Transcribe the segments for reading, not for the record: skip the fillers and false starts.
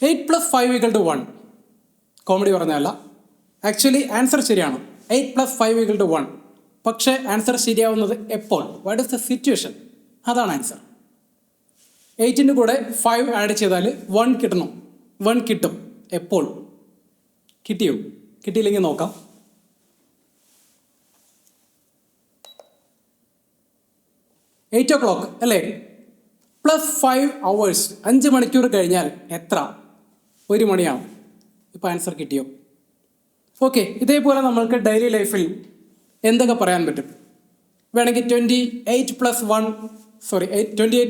8 + 5 = 1. Comedy പറഞ്ഞതല്ല, actually answer ശരിയാണ്. 8 + 5 = 1. പക്ഷേ ആൻസർ ശരിയാവുന്നത് എപ്പോൾ? What is the situation? അതാണ് ആൻസർ. 8ൻ്റെ കൂടെ 5 ആഡ് ചെയ്താൽ 1 കിട്ടണം. 1 കിട്ടും. എപ്പോൾ? കിട്ടിയോ? കിട്ടിയില്ലെങ്കിൽ നോക്കാം. എയ്റ്റ് ഓ ക്ലോക്ക് അല്ലേ? +5 hours, 5 മണിക്കൂർ കഴിഞ്ഞാൽ എത്ര? 1 മണിയാണ്. ഇപ്പോൾ ആൻസർ കിട്ടിയോ? ഓക്കെ, ഇതേപോലെ നമ്മൾക്ക് ഡെയിലി ലൈഫിൽ എന്തൊക്കെ പറയാൻ പറ്റും? വേണമെങ്കിൽ 28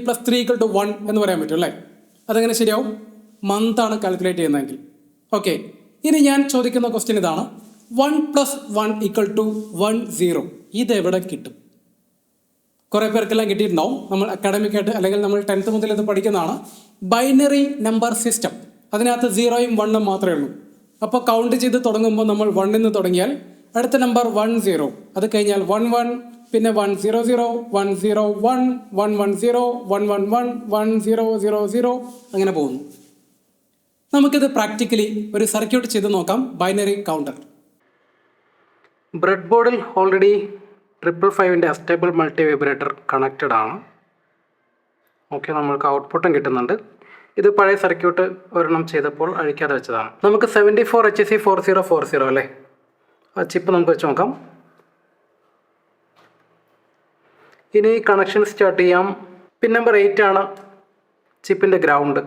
+ 3 = 1 എന്ന് പറയാൻ പറ്റും അല്ലേ? അതെങ്ങനെ ശരിയാവും? മന്താണ് കാൽക്കുലേറ്റ് ചെയ്യുന്നതെങ്കിൽ. ഓക്കെ, ഇനി ഞാൻ ചോദിക്കുന്ന ക്വസ്റ്റ്യൻ ഇതാണ്. 1 + 1 = 10. ഇതെവിടെ കിട്ടും? കുറേ പേർക്കെല്ലാം കിട്ടിയിട്ടുണ്ടാവും. നമ്മൾ അക്കാഡമിക്കായിട്ട് അല്ലെങ്കിൽ നമ്മൾ 10th മുതൽ ഇത് പഠിക്കുന്നതാണ്. Binary number system. അതിനകത്ത് 0ഉം 1ഉം മാത്രമേ ഉള്ളൂ. അപ്പോൾ കൗണ്ട് ചെയ്ത് തുടങ്ങുമ്പോൾ നമ്മൾ 1ൽ നിന്ന് തുടങ്ങിയാൽ അടുത്ത നമ്പർ 10, അത് കഴിഞ്ഞാൽ 11, പിന്നെ 100, 101, 110, 111, 1000, അങ്ങനെ പോകുന്നു. നമുക്കിത് പ്രാക്ടിക്കലി ഒരു സർക്യൂട്ട് ചെയ്ത് നോക്കാം. Binary counter. ബ്രെഡ് ബോർഡിൽ ഓൾറെഡി 555ൻ്റെ അസ്റ്റേബിൾ മൾട്ടി വൈബ്രേറ്റർ കണക്റ്റഡ് ആണ്. ഓക്കെ, നമ്മൾക്ക് ഔട്ട്പുട്ടും കിട്ടുന്നുണ്ട്. ഇത് പഴയ സർക്യൂട്ട് ഒരെണ്ണം ചെയ്തപ്പോൾ അഴിക്കാതെ വെച്ചതാണ്. നമുക്ക് 74HC4040 അല്ലേ, ആ ചിപ്പ് നമുക്ക് വെച്ച് നോക്കാം. ഇനി കണക്ഷൻ സ്റ്റാർട്ട് ചെയ്യാം. പിൻ നമ്പർ 8 ആണ് ചിപ്പിൻ്റെ ഗ്രൗണ്ട്.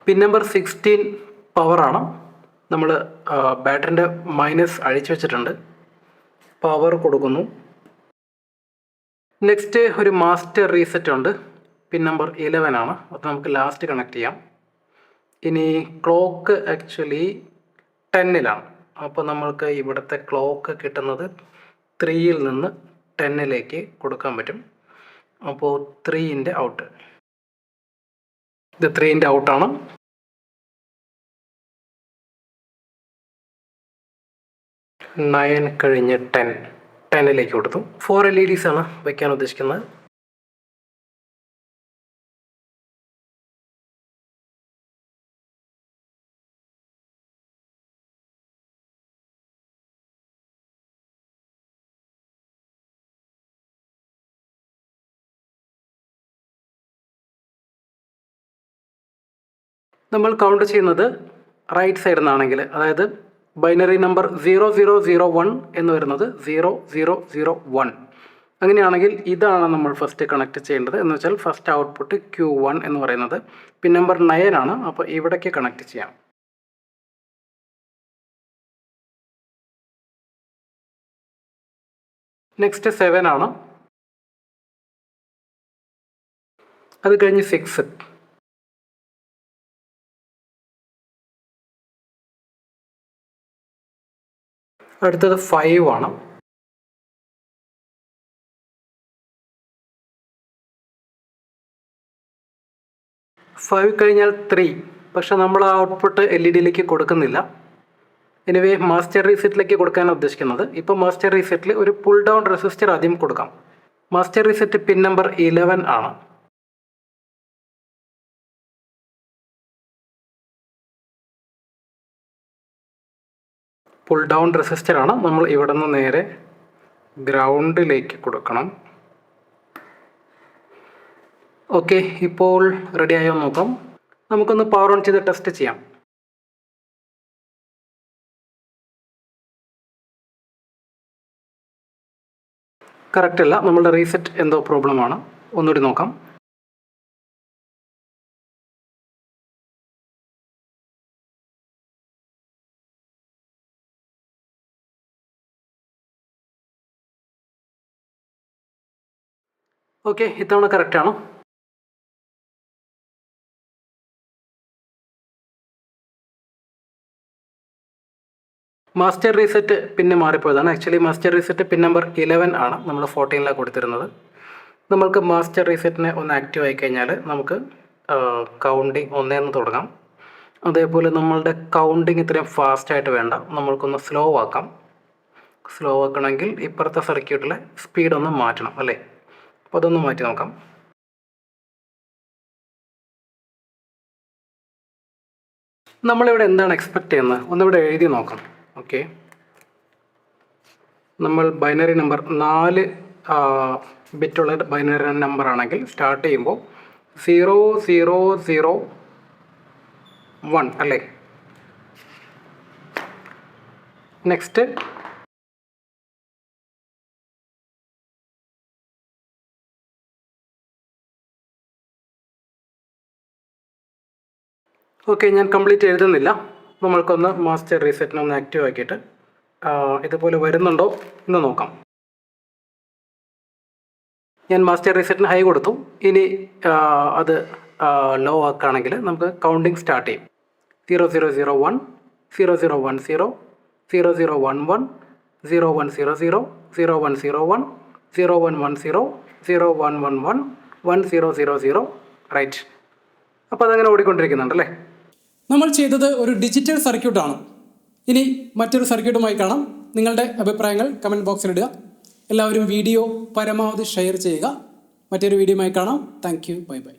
പിൻ നമ്പർ 16 പവറാണ്. നമ്മൾ ബാറ്ററിൻ്റെ മൈനസ് അഴിച്ചു വെച്ചിട്ടുണ്ട്. പവർ കൊടുക്കുന്നു. നെക്സ്റ്റ് ഒരു മാസ്റ്റർ റീസെറ്റ് ഉണ്ട്. പിൻ നമ്പർ 11 ആണ്. അത് നമുക്ക് ലാസ്റ്റ് കണക്ട് ചെയ്യാം. ഇനി ക്ലോക്ക് ആക്ച്വലി 10ലാണ്. അപ്പോൾ നമ്മൾക്ക് ഇവിടുത്തെ ക്ലോക്ക് കിട്ടുന്നത് 3ൽ നിന്ന് 10ലേക്ക് കൊടുക്കാൻ പറ്റും. അപ്പോൾ 3ൻ്റെ ഔട്ട്. ഇത് 3ൻ്റെ ഔട്ടാണ്. കഴിഞ്ഞ് 10ലേക്ക് കൊടുത്തു. 4 LEDs ആണ് വയ്ക്കാൻ ഉദ്ദേശിക്കുന്നത്. നമ്മൾ കൗണ്ട് ചെയ്യുന്നത് റൈറ്റ് സൈഡിൽ നിന്നാണെങ്കിൽ, അതായത് ബൈനറി നമ്പർ 0001 എന്ന് വരുന്നത് 0001. അങ്ങനെയാണെങ്കിൽ ഇതാണ് നമ്മൾ ഫസ്റ്റ് കണക്ട് ചെയ്യേണ്ടത്. എന്ന് വെച്ചാൽ ഫസ്റ്റ് ഔട്ട്പുട്ട് Q1 എന്ന് പറയുന്നത് പിൻ നമ്പർ 9 ആണ്. അപ്പോൾ ഇവിടേക്ക് കണക്ട് ചെയ്യാം. നെക്സ്റ്റ് 7 ആണ്. അത് കഴിഞ്ഞ് 6. അടുത്തത് 5 ആണ്. ഫൈവ് കഴിഞ്ഞാൽ 3. പക്ഷെ നമ്മൾ ആ ഔട്ട്പുട്ട് LED-ലേക്ക് കൊടുക്കുന്നില്ല. എനിവേ മാസ്റ്റർ റീസെറ്റിലേക്ക് കൊടുക്കാനാണ് ഉദ്ദേശിക്കുന്നത്. ഇപ്പോൾ മാസ്റ്റർ റീസെറ്റിൽ ഒരു പുൾ ഡൗൺ റെസിസ്റ്റർ ആദ്യം കൊടുക്കാം. മാസ്റ്റർ റീസെറ്റ് പിൻ നമ്പർ 11 ആണ്. പുൾ ഡൗൺ റെസിസ്റ്റർ ആണ്. നമ്മൾ ഇവിടെ നിന്ന് നേരെ ഗ്രൗണ്ടിലേക്ക് കൊടുക്കണം. ഓക്കെ, ഇപ്പോൾ റെഡി ആയോ നോക്കാം. നമുക്കൊന്ന് പവർ ഓൺ ചെയ്ത് ടെസ്റ്റ് ചെയ്യാം. കറക്റ്റ് അല്ല, നമ്മളുടെ റീസെറ്റ് എന്തോ പ്രോബ്ലമാണ്. ഒന്നുകൂടി നോക്കാം. ഓക്കെ, ഇത്തവണ കറക്റ്റാണ്. മാസ്റ്റർ റീസെറ്റ് പിന്നെ മാറിപ്പോയതാണ്. Actually master reset pin number 11 ആണ്. നമ്മൾ 14ലാണ് കൊടുത്തിരുന്നത്. നമ്മൾക്ക് മാസ്റ്റർ റീസെറ്റിനെ ഒന്ന് ആക്റ്റീവ് ആയി കഴിഞ്ഞാൽ നമുക്ക് കൗണ്ടിങ് 1 തുടങ്ങാം. അതേപോലെ നമ്മളുടെ കൗണ്ടിങ് ഇത്രയും ഫാസ്റ്റായിട്ട് വേണ്ട, നമ്മൾക്കൊന്ന് സ്ലോ ആക്കാം. സ്ലോ ആക്കണമെങ്കിൽ ഇപ്പുറത്തെ സർക്യൂട്ടിലെ സ്പീഡൊന്ന് മാറ്റണം അല്ലേ? അപ്പോൾ അതൊന്ന് മാറ്റി നോക്കാം. നമ്മളിവിടെ എന്താണ് എക്സ്പെക്റ്റ് ചെയ്യുന്നത് ഒന്നിവിടെ എഴുതി നോക്കാം. ഓക്കെ, നമ്മൾ ബൈനറി നമ്പർ 4 ബിറ്റുള്ള ബൈനറി നമ്പർ ആണെങ്കിൽ സ്റ്റാർട്ട് ചെയ്യുമ്പോൾ 0001 അല്ലേ. നെക്സ്റ്റ് ഓക്കെ, ഞാൻ കംപ്ലീറ്റ് എഴുതുന്നില്ല. നമ്മൾക്കൊന്ന് മാസ്റ്റർ റീസെറ്റിനൊന്ന് ആക്റ്റീവ് ആക്കിയിട്ട് ഇതുപോലെ വരുന്നുണ്ടോ എന്ന് നോക്കാം. ഞാൻ മാസ്റ്റർ റീസെറ്റിന് ഹൈ കൊടുത്തു. ഇനി അത് ലോ ആക്കുകയാണെങ്കിൽ നമുക്ക് കൗണ്ടിങ് സ്റ്റാർട്ട് ചെയ്യും. 0001 0010 0011 0100 0101 0110 0111 1000 റൈറ്റ്. അപ്പോൾ അതങ്ങനെ ഓടിക്കൊണ്ടിരിക്കുന്നുണ്ടല്ലേ. നമ്മൾ ചെയ്തത് ഒരു ഡിജിറ്റൽ സർക്യൂട്ടാണ്. ഇനി മറ്റൊരു സർക്യൂട്ടുമായി കാണാം. നിങ്ങളുടെ അഭിപ്രായങ്ങൾ കമൻറ്റ് ബോക്സിലിടുക. എല്ലാവരും വീഡിയോ പരമാവധി ഷെയർ ചെയ്യുക. മറ്റൊരു വീഡിയോയുമായി കാണാം. Thank you. Bye bye.